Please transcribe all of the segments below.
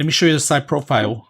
let me show you the side profile.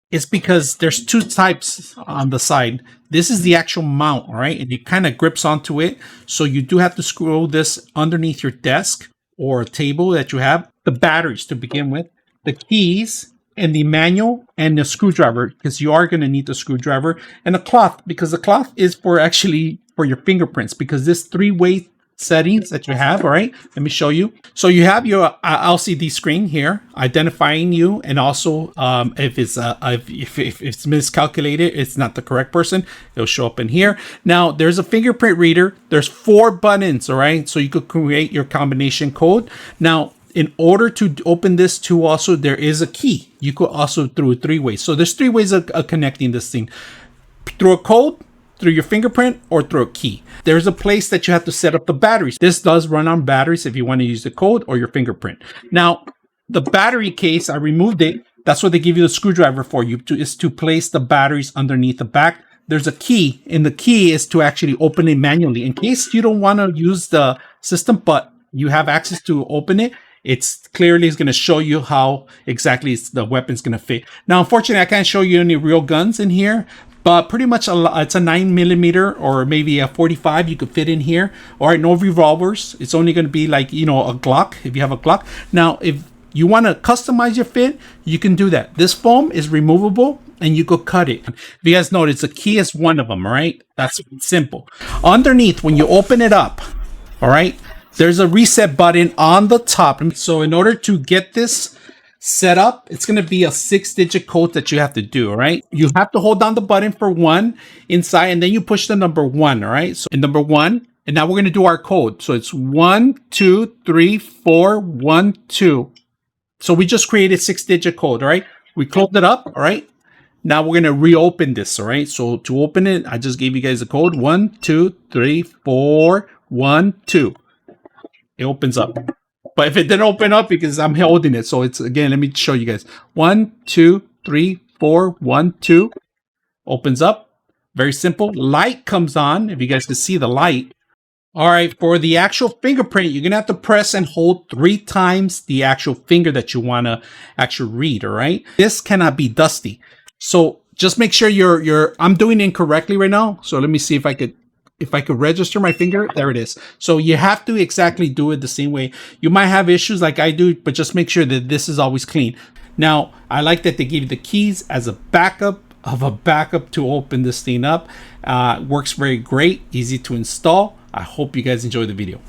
It's because there's two types on the side. This is the actual mount, all right? And it kind of grips onto it. So you do have to screw this underneath your desk or a table that you have. The batteries to begin with, the keys, and the manual, and the screwdriver, because you are going to need the screwdriver, and a cloth, because the cloth is for actually for your fingerprints, because this three-way settings that you have. All right, let me show you. So you have your LCD screen here identifying you, and also if it's miscalculated, it's not the correct person, it'll show up in here. Now there's a fingerprint reader. There's 4 buttons. All right, so you could create your combination code. Now in order to open this too, also there is a key. You could also through 3 ways. So there's 3 ways of connecting this thing: through a code, through your fingerprint, or through a key. There's a place that you have to set up the batteries. This does run on batteries if you want to use the code or your fingerprint. Now, the battery case, I removed it. That's what they give you the screwdriver for you to, is to place the batteries underneath the back. There's a key, and the key is to actually open it manually. In case you don't want to use the system, but you have access to open it, it's clearly is going to show you how exactly the weapon's going to fit. Now, unfortunately, I can't show you any real guns in here, but pretty much it's a 9mm or maybe a 45 you could fit in here. All right, no revolvers. It's only going to be like, you know, a Glock if you have a Glock. Now, if you want to customize your fit, you can do that. This foam is removable and you could cut it. If you guys notice, the key is one of them, all right? That's simple. Underneath, when you open it up, all right, there's a reset button on the top. So in order to get this set up, it's going to be a 6-digit code that you have to do, all right? You have to hold down the button for 1 inside, and then you push the number 1, all right? So in number 1, and now we're going to do our code. So it's 1 2 3 4 1 2. So we just created 6-digit code, all right? We closed it up, all right? Now we're going to reopen this, all right? So to open it, I just gave you guys a code: 1 2 3 4 1 2. It opens up. But if it didn't open up, because I'm holding it, so it's, again, let me show you guys. 1 2 3 4 1 2. Opens up. Very simple. Light comes on, if you guys can see the light. All right, for the actual fingerprint, you're gonna have to press and hold 3 times the actual finger that you wanna actually read, all right? This cannot be dusty. So just make sure I'm doing it incorrectly right now. So let me see if I could register my finger. There it is. So you have to exactly do it the same way. You might have issues like I do, but just make sure that this is always clean. Now, I like that they give you the keys as a backup to open this thing up. Works very great, easy to install. I hope you guys enjoy the video.